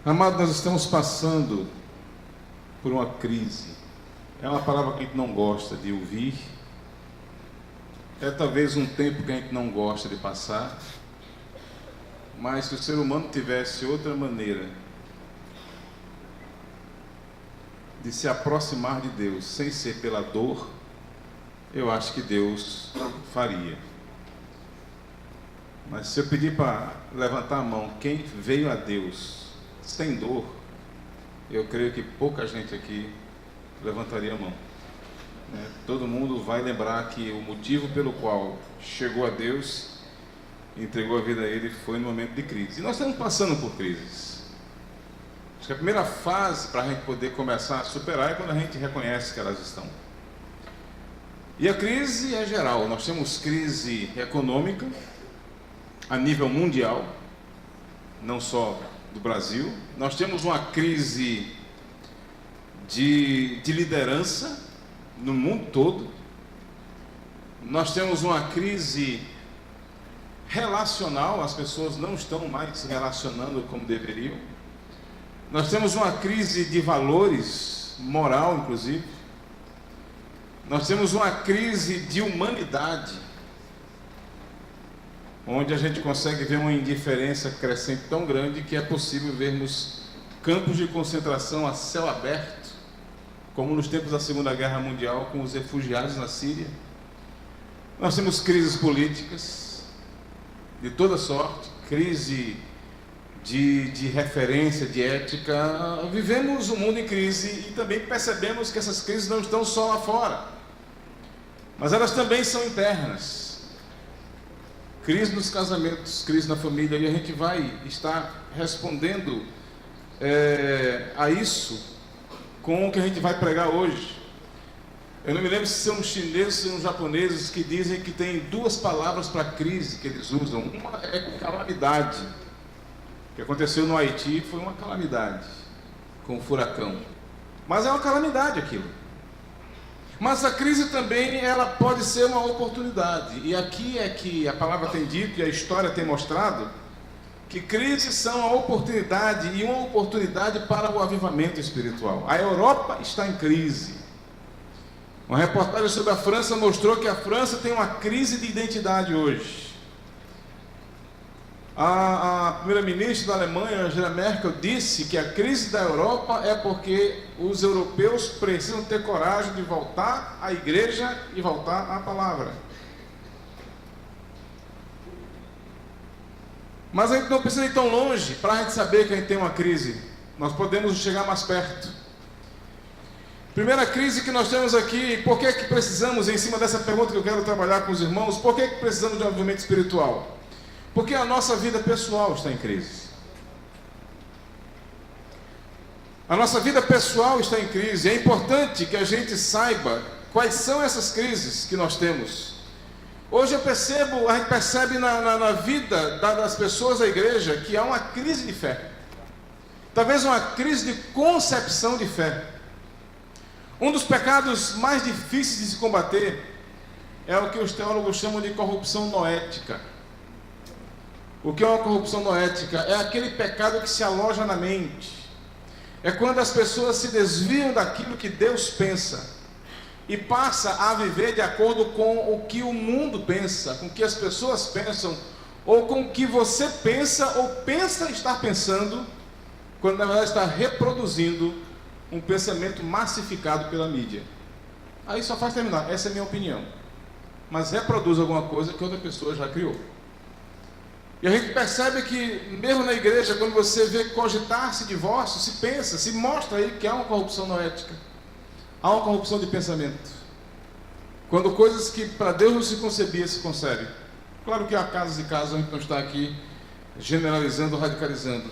Amado, nós estamos passando por uma crise. É uma palavra que a gente não gosta de ouvir. É talvez um tempo que a gente não gosta de passar. Mas se o ser humano tivesse outra maneira de se aproximar de Deus sem ser pela dor, eu acho que Deus faria. Mas se eu pedir para levantar a mão, quem veio a Deus sem dor, eu creio que pouca gente aqui levantaria a mão. Todo mundo vai lembrar que o motivo pelo qual chegou a Deus, entregou a vida a Ele, foi no momento de crise. E nós estamos passando por crises. Acho que a primeira fase para a gente poder começar a superar é quando a gente reconhece que elas estão. E a crise é geral. Nós temos crise econômica a nível mundial, não só do Brasil. Nós temos uma crise de liderança no mundo todo. Nós temos uma crise relacional, as pessoas não estão mais se relacionando como deveriam. Nós temos uma crise de valores, moral inclusive. Nós temos uma crise de humanidade, onde a gente consegue ver uma indiferença crescente tão grande que é possível vermos campos de concentração a céu aberto, como nos tempos da Segunda Guerra Mundial, com os refugiados na Síria. Nós temos crises políticas de toda sorte, crise de referência, de ética. Vivemos um mundo em crise e também percebemos que essas crises não estão só lá fora, mas elas também são internas. Crise nos casamentos, crise na família, e a gente vai estar respondendo a isso com o que a gente vai pregar hoje. Eu não me lembro se são chineses ou são japoneses que dizem que tem duas palavras para crise que eles usam. Uma é calamidade. O que aconteceu no Haiti foi uma calamidade, com o furacão. Mas é uma calamidade aquilo. Mas a crise também, ela pode ser uma oportunidade. E aqui é que a palavra tem dito e a história tem mostrado que crises são uma oportunidade, e uma oportunidade para o avivamento espiritual. A Europa está em crise. Uma reportagem sobre a França mostrou que a França tem uma crise de identidade hoje. A primeira-ministra da Alemanha, Angela Merkel, disse que a crise da Europa é porque os europeus precisam ter coragem de voltar à igreja e voltar à palavra. Mas a gente não precisa ir tão longe para a gente saber que a gente tem uma crise. Nós podemos chegar mais perto. Primeira crise que nós temos aqui, por que precisamos, em cima dessa pergunta que eu quero trabalhar com os irmãos, por que precisamos de um avivamento espiritual? Porque a nossa vida pessoal está em crise. A nossa vida pessoal está em crise. É importante que a gente saiba quais são essas crises que nós temos. Hoje a gente percebe na vida das pessoas da igreja que há uma crise de fé. Talvez uma crise de concepção de fé. Um dos pecados mais difíceis de se combater é o que os teólogos chamam de corrupção noética. O que é uma corrupção noética? É aquele pecado que se aloja na mente. É quando as pessoas se desviam daquilo que Deus pensa e passa a viver de acordo com o que o mundo pensa, com o que as pessoas pensam, ou com o que você pensa ou pensa estar pensando, quando na verdade está reproduzindo um pensamento massificado pela mídia. Aí só faz terminar, essa é a minha opinião. Mas reproduz alguma coisa que outra pessoa já criou. E a gente percebe que, mesmo na igreja, quando você vê cogitar-se divórcio, se pensa, se mostra aí que há uma corrupção noética. Há uma corrupção de pensamento. Quando coisas que para Deus não se concebia, se concebem. Claro que há casos e casos, a gente não está aqui generalizando ou radicalizando.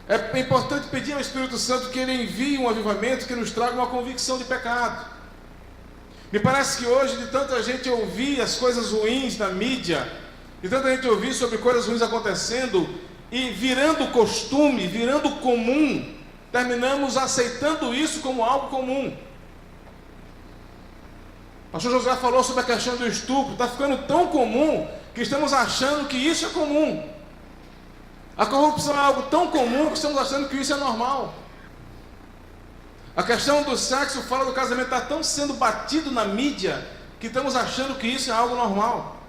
É importante pedir ao Espírito Santo que Ele envie um avivamento que nos traga uma convicção de pecado. Me parece que hoje, de tanta gente ouvir as coisas ruins na mídia, de tanta gente ouvir sobre coisas ruins acontecendo, e virando costume, virando comum, terminamos aceitando isso como algo comum. O pastor Josué falou sobre a questão do estupro. Está ficando tão comum que estamos achando que isso é comum. A corrupção é algo tão comum que estamos achando que isso é normal. A questão do sexo fora do casamento está tão sendo batido na mídia que estamos achando que isso é algo normal,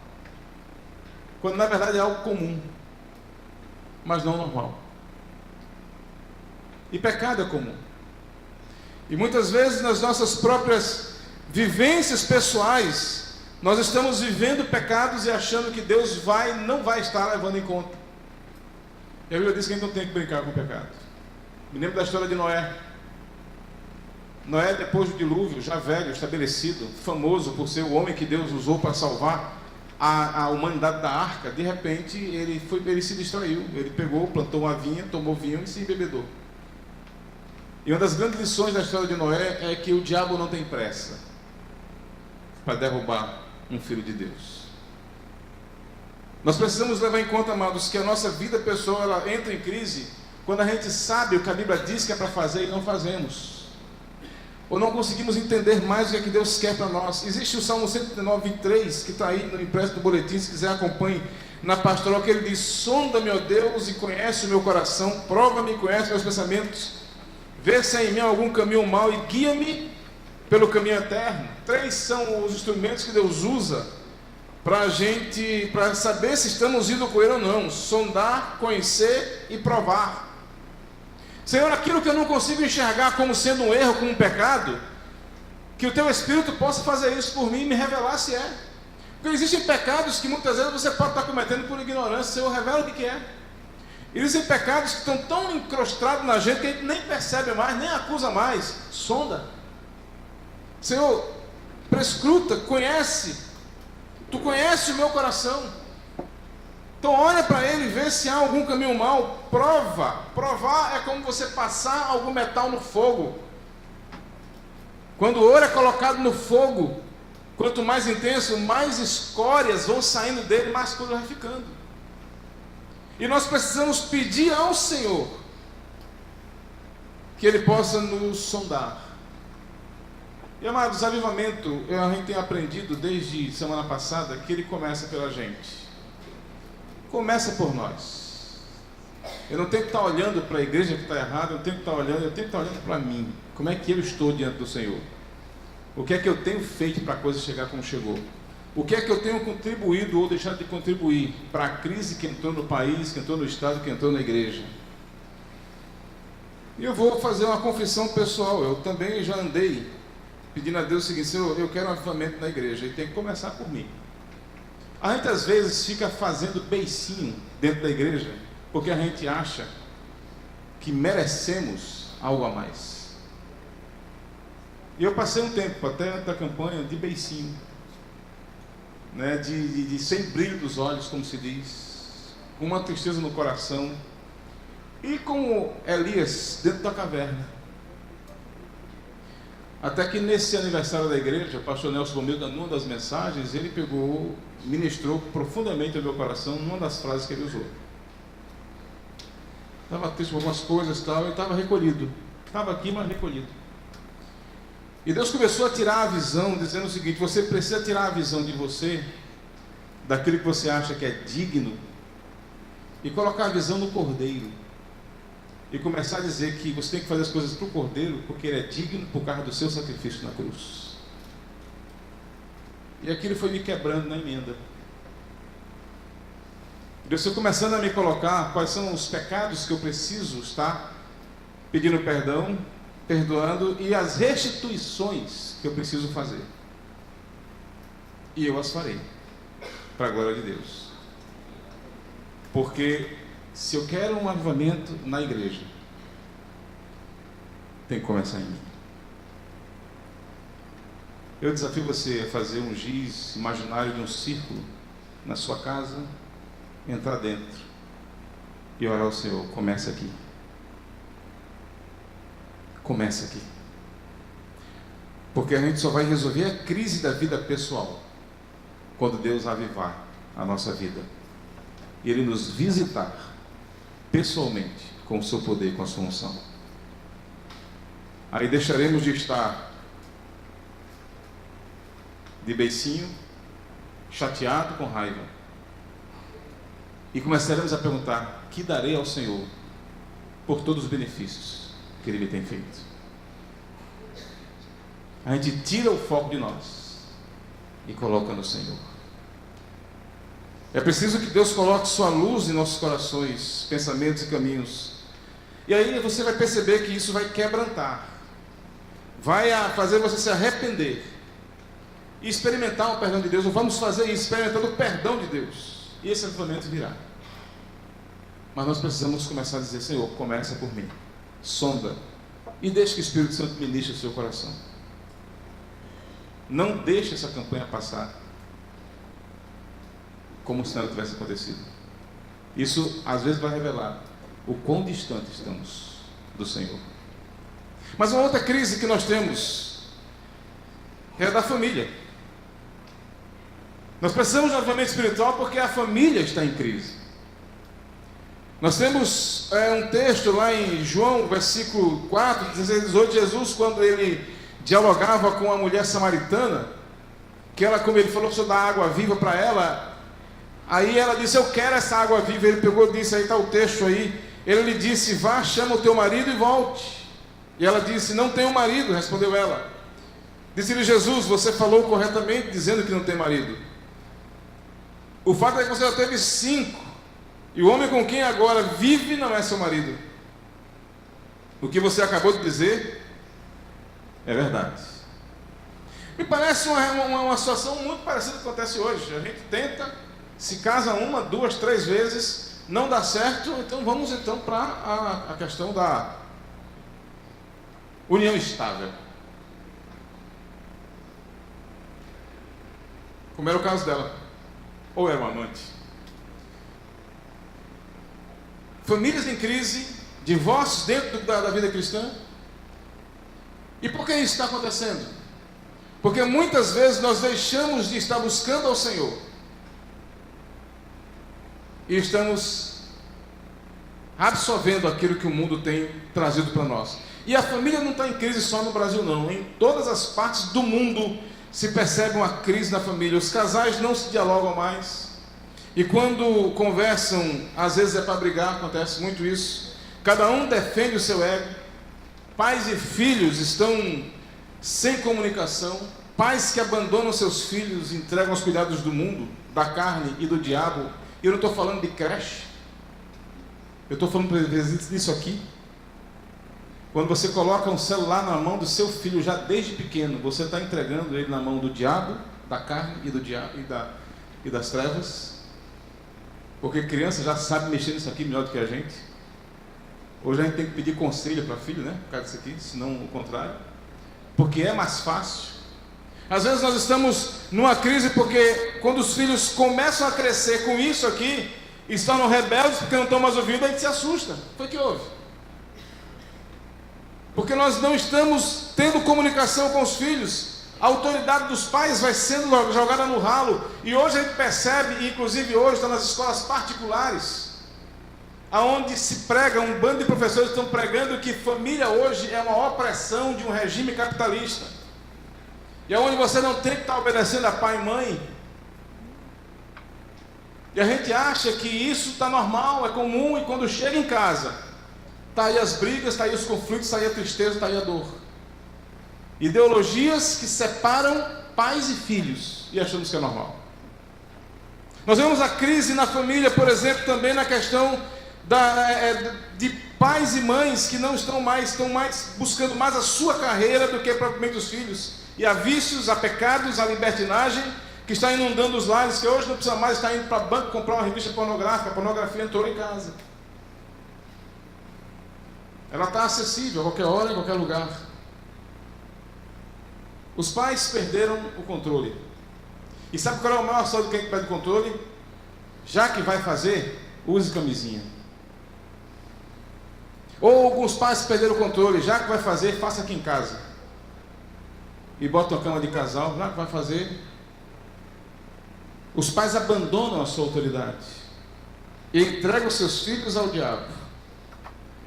quando na verdade é algo comum, mas não normal. E pecado é comum. E muitas vezes nas nossas próprias vivências pessoais, nós estamos vivendo pecados e achando que Deus não vai estar levando em conta. E a Bíblia diz que a gente não tem que brincar com o pecado. Me lembro da história de Noé. Noé, depois do dilúvio, já velho, estabelecido, famoso por ser o homem que Deus usou para salvar a humanidade da arca, de repente ele se distraiu. Ele pegou, plantou uma vinha, tomou vinho e se embebedou. E uma das grandes lições da história de Noé é que o diabo não tem pressa para derrubar um filho de Deus. Nós precisamos levar em conta, amados, que a nossa vida pessoal ela entra em crise quando a gente sabe o que a Bíblia diz que é para fazer e não fazemos. Ou não conseguimos entender mais o que é que Deus quer para nós. Existe o Salmo 139, 23, que está aí no impresso do boletim, se quiser acompanhe na pastoral, que ele diz: sonda-me, ó Deus, e conhece o meu coração, prova-me e conhece meus pensamentos, vê se há em mim algum caminho mau e guia-me pelo caminho eterno. 3 são os instrumentos que Deus usa para saber se estamos indo com Ele ou não: sondar, conhecer e provar. Senhor, aquilo que eu não consigo enxergar como sendo um erro, como um pecado, que o Teu Espírito possa fazer isso por mim e me revelar se é. Porque existem pecados que muitas vezes você pode estar cometendo por ignorância. Senhor, revela o que é. Existem pecados que estão tão encrostados na gente que a gente nem percebe mais, nem acusa mais. Sonda. Senhor, prescruta, conhece. Tu conheces o meu coração. Então olha para ele e vê se há algum caminho mau. Prova. Provar é como você passar algum metal no fogo. Quando o ouro é colocado no fogo, quanto mais intenso, mais escórias vão saindo dele, mais coisa vai ficando. E nós precisamos pedir ao Senhor que Ele possa nos sondar. E amados, avivamento, a gente tem aprendido desde semana passada que ele começa pela gente. Começa por nós. Eu não tenho que estar olhando para a igreja que está errada, eu tenho que estar olhando para mim. Como é que eu estou diante do Senhor? O que é que eu tenho feito para a coisa chegar como chegou? O que é que eu tenho contribuído ou deixado de contribuir para a crise que entrou no país, que entrou no estado, que entrou na igreja? E eu vou fazer uma confissão pessoal. Eu também já andei pedindo a Deus o seguinte: Senhor, eu quero um avivamento na igreja, e tem que começar por mim. A gente às vezes fica fazendo beicinho dentro da igreja, porque a gente acha que merecemos algo a mais. E eu passei um tempo, até antes da campanha, de beicinho, né? de sem brilho dos olhos, como se diz, com uma tristeza no coração, e como Elias dentro da caverna. Até que nesse aniversário da igreja, o pastor Nelson Romilda, numa das mensagens, ele ministrou profundamente ao meu coração numa das frases que ele usou. Estava triste por algumas coisas e tal, e estava recolhido. Estava aqui, mas recolhido. E Deus começou a tirar a visão, dizendo o seguinte: você precisa tirar a visão de você, daquilo que você acha que é digno, e colocar a visão no Cordeiro. E começar a dizer que você tem que fazer as coisas para o Cordeiro, porque ele é digno por causa do seu sacrifício na cruz. E aquilo foi me quebrando na emenda. Deus foi começando a me colocar quais são os pecados que eu preciso estar pedindo perdão, perdoando, e as restituições que eu preciso fazer. E eu as farei, para a glória de Deus. Porque se eu quero um avivamento na igreja, tem que começar em mim. Eu desafio você a fazer um giz imaginário de um círculo na sua casa, entrar dentro e orar ao Senhor: começa aqui. Começa aqui. Porque a gente só vai resolver a crise da vida pessoal quando Deus avivar a nossa vida e Ele nos visitar pessoalmente com o seu poder, com a sua unção. Aí deixaremos de estar de beicinho, chateado, com raiva, e começaremos a perguntar: que darei ao Senhor por todos os benefícios que Ele me tem feito? A gente tira o foco de nós e coloca no Senhor. É preciso que Deus coloque sua luz em nossos corações, pensamentos e caminhos. E aí você vai perceber que isso vai quebrantar, vai fazer você se arrepender e experimentar o perdão de Deus. Ou vamos fazer isso, experimentando o perdão de Deus, e esse avivamento virá. Mas nós precisamos começar a dizer: Senhor, começa por mim, sonda, e deixe que o Espírito Santo ministre o seu coração. Não deixe essa campanha passar como se nada tivesse acontecido. Isso às vezes vai revelar o quão distante estamos do Senhor. Mas uma outra crise que nós temos é a da família. Nós precisamos de um avivamento espiritual porque a família está em crise. Nós temos um texto lá em João, versículo 4, 16, 18, Jesus, quando ele dialogava com a mulher samaritana, que ela, como ele falou, precisa dar água viva para ela. Aí ela disse: eu quero essa água viva. Ele pegou e disse, aí está o texto aí, ele lhe disse: vá, chama o teu marido e volte. E ela disse: não tenho marido, respondeu ela. Disse-lhe Jesus: você falou corretamente dizendo que não tem marido. O fato é que você já teve 5, e o homem com quem agora vive não é seu marido. O que você acabou de dizer é verdade. Me parece uma situação muito parecida com o que acontece hoje. A gente tenta, se casa 1, 2, 3 vezes, não dá certo, então vamos para a questão da união estável. Como era o caso dela. Ou era um amante. Famílias em crise, divórcios dentro da vida cristã. E por que isso está acontecendo? Porque muitas vezes nós deixamos de estar buscando ao Senhor e estamos absorvendo aquilo que o mundo tem trazido para nós. E a família não está em crise só no Brasil não. Em todas as partes do mundo se percebe uma crise na família. Os casais não se dialogam mais. E quando conversam, às vezes é para brigar, acontece muito isso. Cada um defende o seu ego. Pais e filhos estão sem comunicação. Pais que abandonam seus filhos, entregam aos cuidados do mundo, da carne e do diabo. E eu não estou falando de creche. Eu estou falando disso aqui. Quando você coloca um celular na mão do seu filho já desde pequeno, você está entregando ele na mão do diabo, da carne e do diabo e das trevas. Porque criança já sabe mexer nisso aqui melhor do que a gente. Hoje a gente tem que pedir conselho para filho, né? Por causa disso aqui, senão o contrário. Porque é mais fácil. Às vezes nós estamos numa crise porque quando os filhos começam a crescer com isso aqui, e se tornam rebeldes porque não estão mais ouvindo, a gente se assusta. Foi o que houve. Porque nós não estamos tendo comunicação com os filhos. A autoridade dos pais vai sendo jogada no ralo. E hoje a gente percebe, inclusive hoje está nas escolas particulares, aonde se prega, um bando de professores estão pregando que família hoje é uma opressão de um regime capitalista. E aonde você não tem que estar obedecendo a pai e mãe. E a gente acha que isso está normal, é comum, e quando chega em casa, está aí as brigas, está aí os conflitos, está aí a tristeza, está aí a dor. Ideologias que separam pais e filhos, e achamos que é normal. Nós vemos a crise na família, por exemplo, também na questão de pais e mães que não estão mais buscando mais a sua carreira do que propriamente os filhos. E há vícios, há pecados, há libertinagem que está inundando os lares, que hoje não precisa mais estar indo para o banco comprar uma revista pornográfica. A pornografia entrou em casa. Ela está acessível a qualquer hora, em qualquer lugar. Os pais perderam o controle. E sabe qual é o maior só do que perde o controle? Já que vai fazer, use camisinha. Ou alguns pais perderam o controle, já que vai fazer, faça aqui em casa. E botam a cama de casal, já que vai fazer. Os pais abandonam a sua autoridade e entregam seus filhos ao diabo.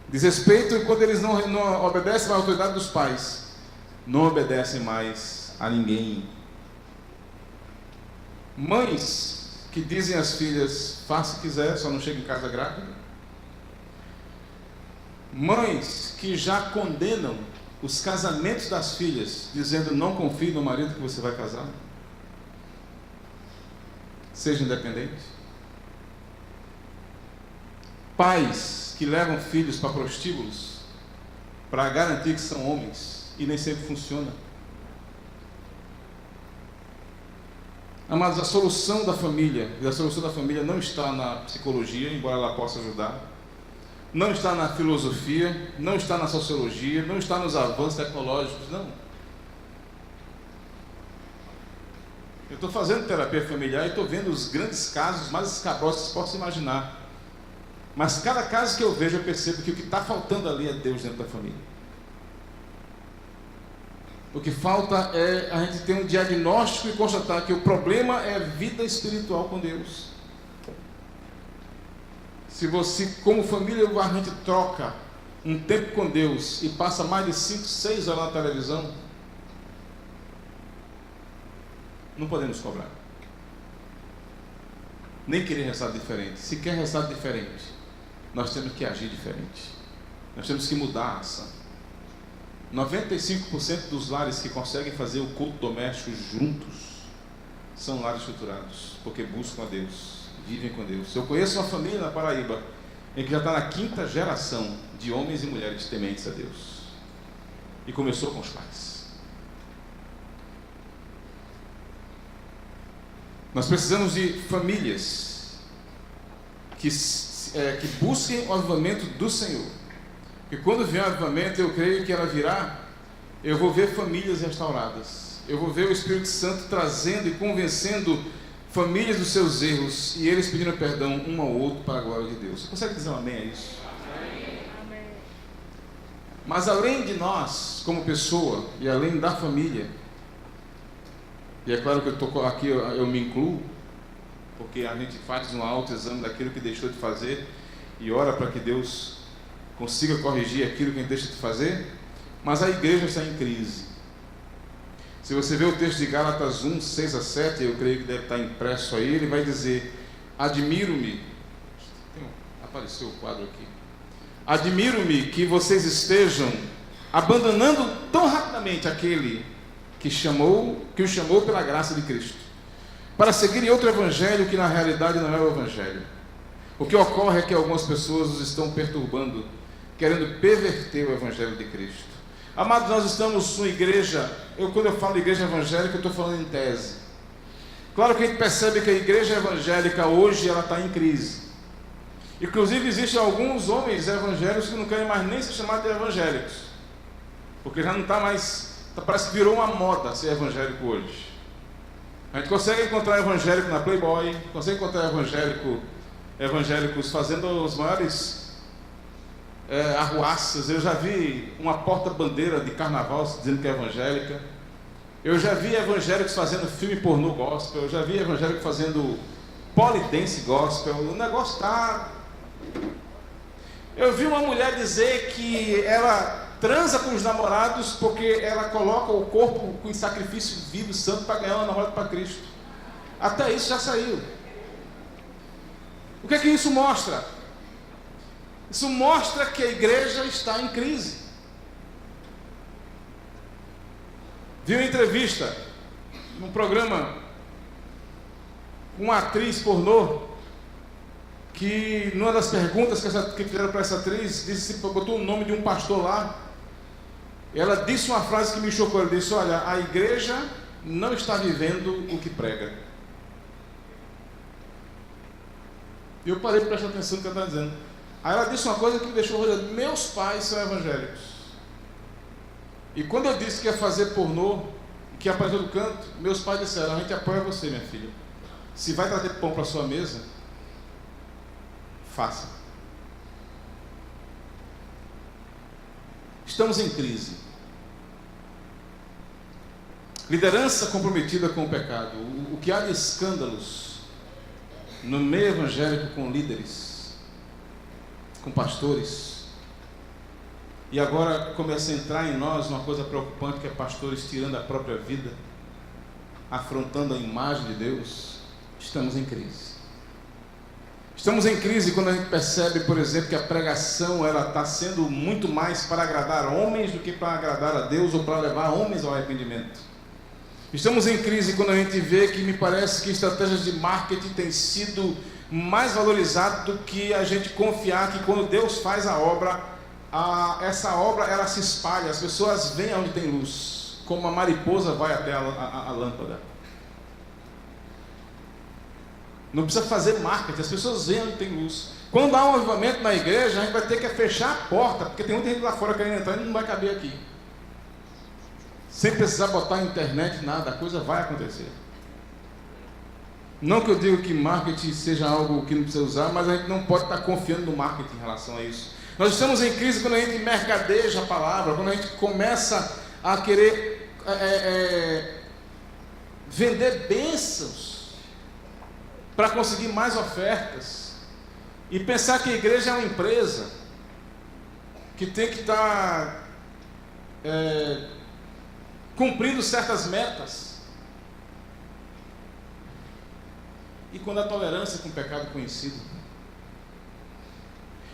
Desrespeitam, e quando eles não obedecem à autoridade dos pais, não obedecem mais a ninguém. Mães que dizem às filhas: faça o que quiser, só não chegue em casa grávida. Mães que já condenam os casamentos das filhas, dizendo: não confie no marido que você vai casar. Seja independente. Pais que levam filhos para prostíbulos para garantir que são homens e nem sempre funciona. Amados, a solução da família, e a solução da família não está na psicologia, embora ela possa ajudar, não está na filosofia, não está na sociologia, não está nos avanços tecnológicos, não. Eu estou fazendo terapia familiar e estou vendo os grandes casos mais escabrosos que se possa imaginar. Mas cada caso que eu vejo, eu percebo que o que está faltando ali é Deus dentro da família. O que falta é a gente ter um diagnóstico e constatar que o problema é a vida espiritual com Deus. Se você, como família, a gente troca um tempo com Deus e passa mais de 5, 6 horas na televisão, não podemos cobrar. Nem querer resultado diferente. Se quer resultado diferente, nós temos que agir diferente. Nós temos que mudar a ação. 95% dos lares que conseguem fazer o culto doméstico juntos são lares estruturados, porque buscam a Deus, vivem com Deus. Eu conheço uma família na Paraíba em que já está na 5ª geração de homens e mulheres tementes a Deus. E começou com os pais. Nós precisamos de famílias que busquem o avivamento do Senhor. E quando vier o avivamento, eu creio que ela virá, eu vou ver famílias restauradas. Eu vou ver o Espírito Santo trazendo e convencendo famílias dos seus erros e eles pedindo perdão um ao outro para a glória de Deus. Você consegue dizer um amém a isso? Amém. Mas além de nós, como pessoa, e além da família, e é claro que eu estou aqui, eu me incluo, porque a gente faz um autoexame daquilo que deixou de fazer e ora para que Deus consiga corrigir aquilo que a gente deixa de fazer, mas a igreja está em crise. Se você ver o texto de Gálatas 1, 6 a 7, eu creio que deve estar impresso aí, ele vai dizer: admiro-me, apareceu o quadro aqui, admiro-me que vocês estejam abandonando tão rapidamente aquele que o chamou pela graça de Cristo, para seguirem outro evangelho que na realidade não é o evangelho. O que ocorre é que algumas pessoas os estão perturbando, querendo perverter o evangelho de Cristo. Amados, nós estamos numa igreja, quando eu falo igreja evangélica, eu estou falando em tese. Claro que a gente percebe que a igreja evangélica hoje ela está em crise. Inclusive existem alguns homens evangélicos que não querem mais nem ser chamados de evangélicos, porque já não está mais, parece que virou uma moda ser evangélico hoje. A gente consegue encontrar evangélico na Playboy, consegue encontrar evangélicos fazendo os maiores arruaças. Eu já vi uma porta-bandeira de carnaval dizendo que é evangélica. Eu já vi evangélicos fazendo filme pornô gospel. Eu já vi evangélicos fazendo polidense gospel. O negócio está... Eu vi uma mulher dizer que ela transa com os namorados porque ela coloca o corpo em sacrifício vivo, santo, para ganhar uma namorada para Cristo. Até isso já saiu. O que é que isso mostra? Isso mostra que a igreja está em crise. Vi uma entrevista num programa com uma atriz pornô que, numa das perguntas que fizeram para essa atriz, botou o nome de um pastor lá. Ela disse uma frase que me chocou. Ela disse: olha, a igreja não está vivendo o que prega. E eu parei para prestar atenção no que ela está dizendo. Aí ela disse uma coisa que me deixou olhando. Meus pais são evangélicos. E quando eu disse que ia fazer pornô, que ia para todo canto, meus pais disseram: a gente apoia você, minha filha. Se vai trazer pão para a sua mesa, faça. Estamos em crise. Liderança comprometida com o pecado. O que há de escândalos no meio evangélico com líderes, com pastores. E agora começa a entrar em nós uma coisa preocupante, que é pastores tirando a própria vida, afrontando a imagem de Deus. Estamos em crise. Estamos em crise quando a gente percebe, por exemplo, que a pregação ela está sendo muito mais para agradar homens do que para agradar a Deus ou para levar homens ao arrependimento. Estamos em crise quando a gente vê que me parece que estratégias de marketing têm sido mais valorizadas do que a gente confiar que quando Deus faz a obra, essa obra ela se espalha, as pessoas vêm onde tem luz, como a mariposa vai até a lâmpada. Não precisa fazer marketing, as pessoas veem onde tem luz. Quando há um avivamento na igreja, a gente vai ter que fechar a porta, porque tem muita gente lá fora querendo entrar e não vai caber aqui. Sem precisar botar na internet, nada, a coisa vai acontecer. Não que eu diga que marketing seja algo que não precisa usar, mas a gente não pode estar confiando no marketing em relação a isso. Nós estamos em crise quando a gente mercadeja a palavra, quando a gente começa a querer vender bênçãos para conseguir mais ofertas e pensar que a igreja é uma empresa que tem que estar cumprindo certas metas. E quando a tolerância com o pecado conhecido.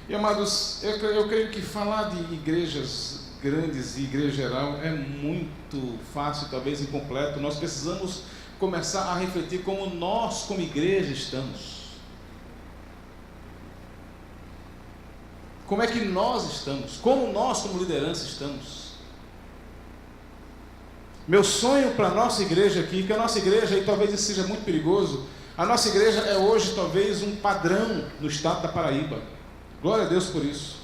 E amados, eu creio que falar de igrejas grandes e igreja geral é muito fácil, talvez incompleto. Nós precisamos começar a refletir como nós, como igreja, estamos. Como é que nós estamos? Como nós, como liderança, estamos? Meu sonho para a nossa igreja aqui, que a nossa igreja, e talvez isso seja muito perigoso, a nossa igreja é hoje talvez um padrão no estado da Paraíba. Glória a Deus por isso.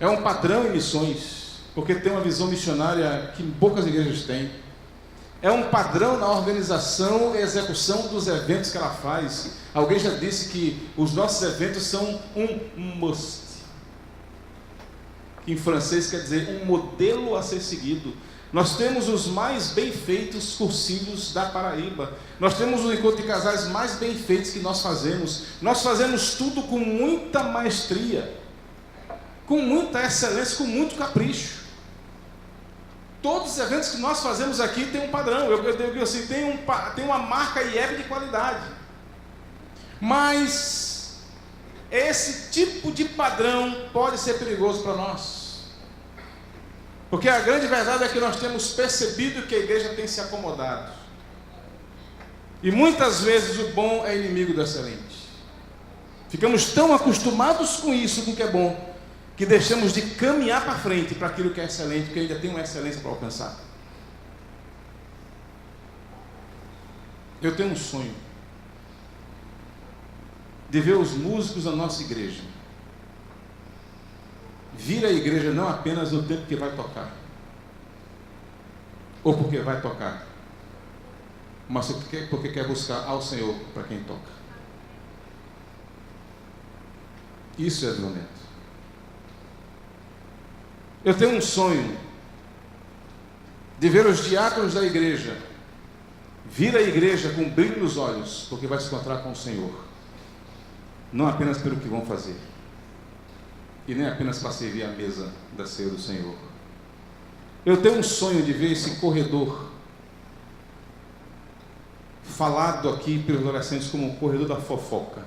É um padrão em missões, porque tem uma visão missionária que poucas igrejas têm. É um padrão na organização e execução dos eventos que ela faz. Alguém já disse que os nossos eventos são um must, que em francês quer dizer um modelo a ser seguido. Nós temos os mais bem feitos cursivos da Paraíba. Nós temos o encontro de casais mais bem feitos que nós fazemos. Nós fazemos tudo com muita maestria, com muita excelência, com muito capricho. Todos os eventos que nós fazemos aqui tem um padrão. Eu digo assim, tem uma marca IEB de qualidade. Mas esse tipo de padrão pode ser perigoso para nós. Porque a grande verdade é que nós temos percebido que a igreja tem se acomodado. E muitas vezes o bom é inimigo do excelente. Ficamos tão acostumados com isso, com o que é bom, que deixamos de caminhar para frente para aquilo que é excelente, porque ainda tem uma excelência para alcançar. Eu tenho um sonho de ver os músicos da nossa igreja vir à igreja não apenas no tempo que vai tocar, ou porque vai tocar, mas porque quer buscar ao Senhor para quem toca. Isso é avivamento. Eu tenho um sonho de ver os diáconos da igreja vir à igreja com brilho nos olhos, porque vai se encontrar com o Senhor, não apenas pelo que vão fazer, e nem apenas para servir a mesa da ceia do Senhor. Eu tenho um sonho de ver esse corredor, falado aqui pelos adolescentes como o corredor da fofoca,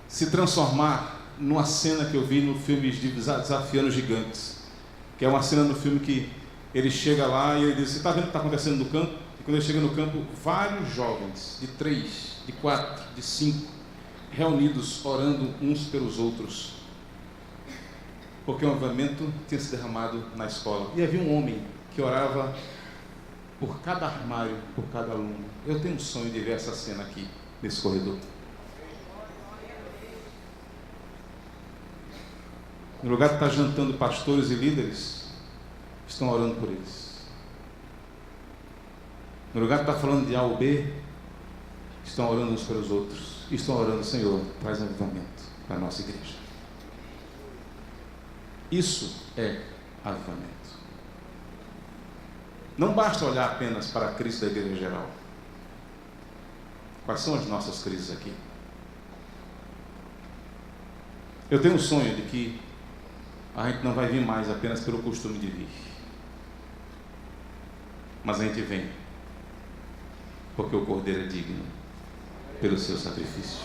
se transformar numa cena que eu vi no filme de Desafiando os Gigantes, que é uma cena no filme que ele chega lá e ele diz: você está vendo o que está acontecendo no campo? E quando ele chega no campo, vários jovens, de 3, de 4, de 5, reunidos, orando uns pelos outros, porque um avivamento tinha se derramado na escola. E havia um homem que orava por cada armário, por cada aluno. Eu tenho um sonho de ver essa cena aqui, nesse corredor. No lugar de estar jantando pastores e líderes, estão orando por eles. No lugar de estar falando de A ou B, estão orando uns pelos outros. E estão orando: Senhor, traz avivamento para a nossa igreja. Isso é avivamento. Não basta olhar apenas para a crise da igreja geral. Quais são as nossas crises aqui? Eu tenho um sonho de que a gente não vai vir mais apenas pelo costume de vir, mas a gente vem porque o Cordeiro é digno pelo seu sacrifício.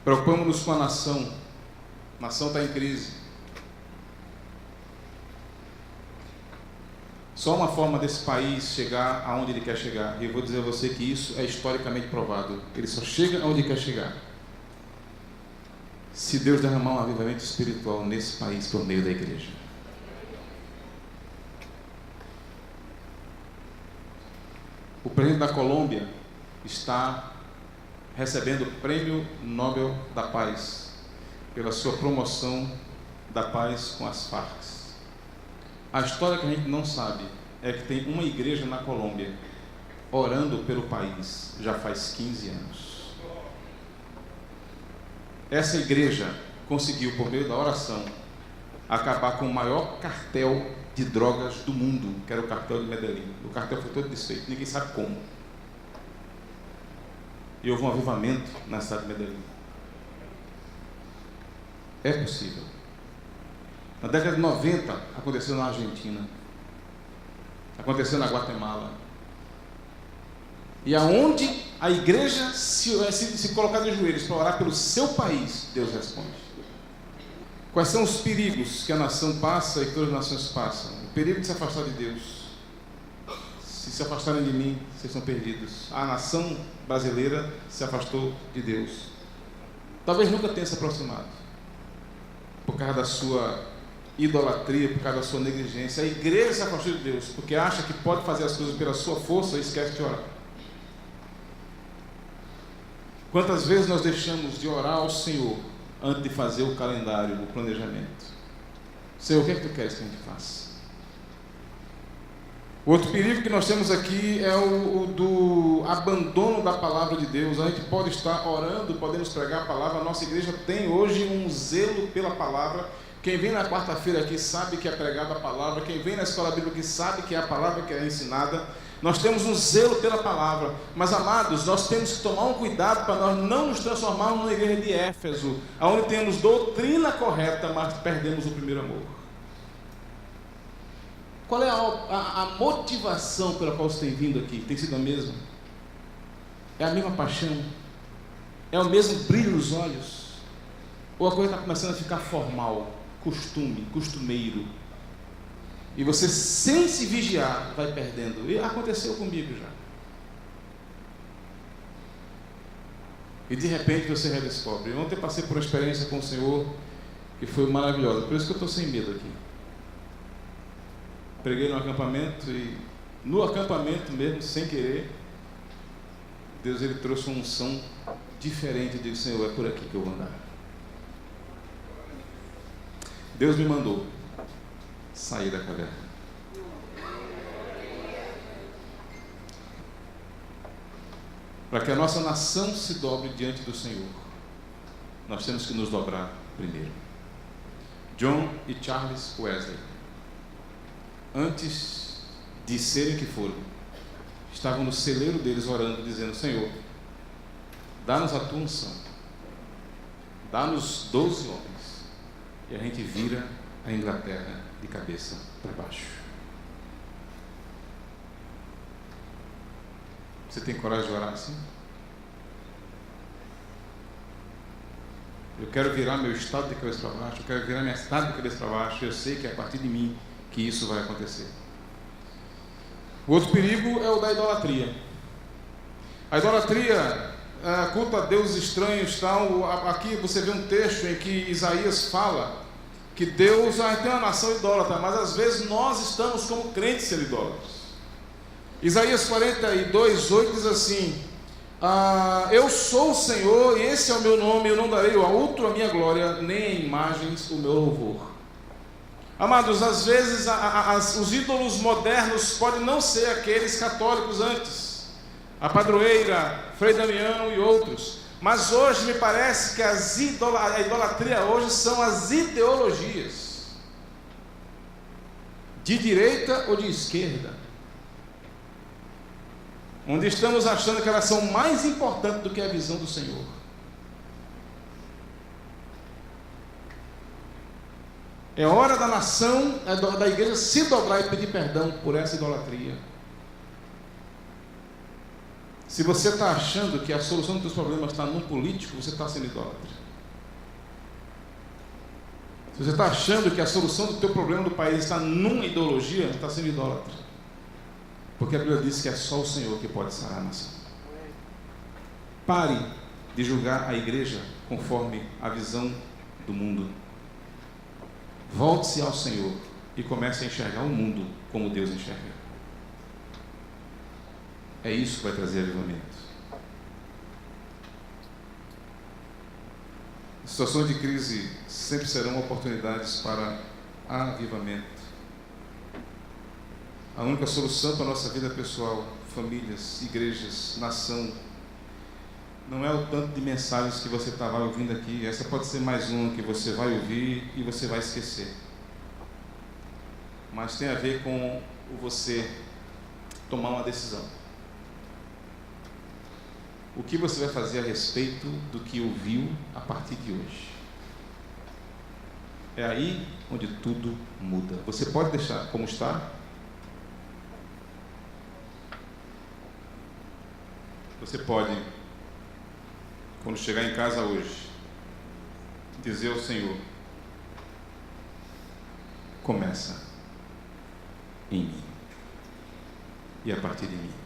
Preocupamos-nos com a nação. A nação está em crise. Só uma forma desse país chegar aonde ele quer chegar. E eu vou dizer a você que isso é historicamente provado. Ele só chega aonde ele quer chegar se Deus derramar um avivamento espiritual nesse país por meio da igreja. O presidente da Colômbia está recebendo o Prêmio Nobel da Paz pela sua promoção da paz com as Farc. A história que a gente não sabe é que tem uma igreja na Colômbia orando pelo país já faz 15 anos. Essa igreja conseguiu, por meio da oração, acabar com o maior cartel de drogas do mundo, que era o cartel de Medellín. O cartel foi todo desfeito, ninguém sabe como. E houve um avivamento na cidade de Medellín. É possível. Na década de 90, aconteceu na Argentina, aconteceu na Guatemala. E aonde a igreja se colocar de joelhos para orar pelo seu país, Deus responde. Quais são os perigos que a nação passa e que todas as nações passam? O perigo de se afastar de Deus. Se afastarem de mim, vocês são perdidos. A nação brasileira se afastou de Deus. Talvez nunca tenha se aproximado, por causa da sua idolatria, por causa da sua negligência. A igreja se afastou de Deus, porque acha que pode fazer as coisas pela sua força e esquece de orar. Quantas vezes nós deixamos de orar ao Senhor antes de fazer o calendário, o planejamento? Senhor, o que é que tu queres que a gente faça? O outro perigo que nós temos aqui é o do abandono da palavra de Deus. A gente pode estar orando, podemos pregar a palavra. A nossa igreja tem hoje um zelo pela palavra. Quem vem na quarta-feira aqui sabe que é pregada a palavra. Quem vem na escola bíblica aqui sabe que é a palavra que é ensinada. Nós temos um zelo pela palavra. Mas, amados, nós temos que tomar um cuidado para nós não nos transformarmos numa igreja de Éfeso, onde temos doutrina correta, mas perdemos o primeiro amor. Qual é a motivação pela qual você tem vindo aqui? Tem sido a mesma? É a mesma paixão? É o mesmo brilho nos olhos? Ou a coisa está começando a ficar formal, costumeiro? E você, sem se vigiar, vai perdendo. E aconteceu comigo já. E de repente você redescobre. Eu ontem passei por uma experiência com o Senhor que foi maravilhosa. Por isso que eu estou sem medo aqui. Preguei no acampamento e no acampamento mesmo, sem querer, Deus ele trouxe uma unção diferente. Eu digo, Senhor, é por aqui que eu vou andar. Deus me mandou sair da caverna. Para que a nossa nação se dobre diante do Senhor, nós temos que nos dobrar primeiro. John e Charles Wesley, antes de serem que foram, estavam no celeiro deles orando, dizendo, Senhor, dá-nos a tua unção, dá-nos 12 homens, e a gente vira a Inglaterra de cabeça para baixo. Você tem coragem de orar assim? Eu quero virar meu estado de cabeça para baixo, eu quero virar minha cidade de cabeça para baixo, eu sei que é a partir de mim que isso vai acontecer. O outro perigo é o da idolatria. A idolatria, culto a deuses estranhos, tal. Aqui você vê um texto em que Isaías fala que Deus tem uma nação idólatra, mas às vezes nós estamos como crentes sendo idólatras. Isaías 42:8 diz assim, eu sou o Senhor e esse é o meu nome, eu não darei a outro a minha glória, nem a imagens o meu louvor. Amados, às vezes os ídolos modernos podem não ser aqueles católicos antes, a padroeira, Frei Damião e outros, mas hoje me parece que a idolatria hoje são as ideologias, de direita ou de esquerda, onde estamos achando que elas são mais importantes do que a visão do Senhor. É hora da nação, da igreja se dobrar e pedir perdão por essa idolatria. Se você está achando que a solução dos seus problemas está num político, você está sendo idólatra. Se você está achando que a solução do teu problema do país está numa ideologia, está sendo idólatra. Porque a Bíblia diz que é só o Senhor que pode sarar a nação. Pare de julgar a igreja conforme a visão do mundo. Volte-se ao Senhor e comece a enxergar o mundo como Deus enxerga. É isso que vai trazer avivamento. Situações de crise sempre serão oportunidades para avivamento. A única solução para a nossa vida pessoal, famílias, igrejas, nação, não é o tanto de mensagens que você vai ouvindo aqui. Essa pode ser mais uma que você vai ouvir e você vai esquecer. Mas tem a ver com você tomar uma decisão. O que você vai fazer a respeito do que ouviu a partir de hoje? É aí onde tudo muda. Você pode deixar como está? Você pode, quando chegar em casa hoje, dizer ao Senhor: começa em mim e a partir de mim.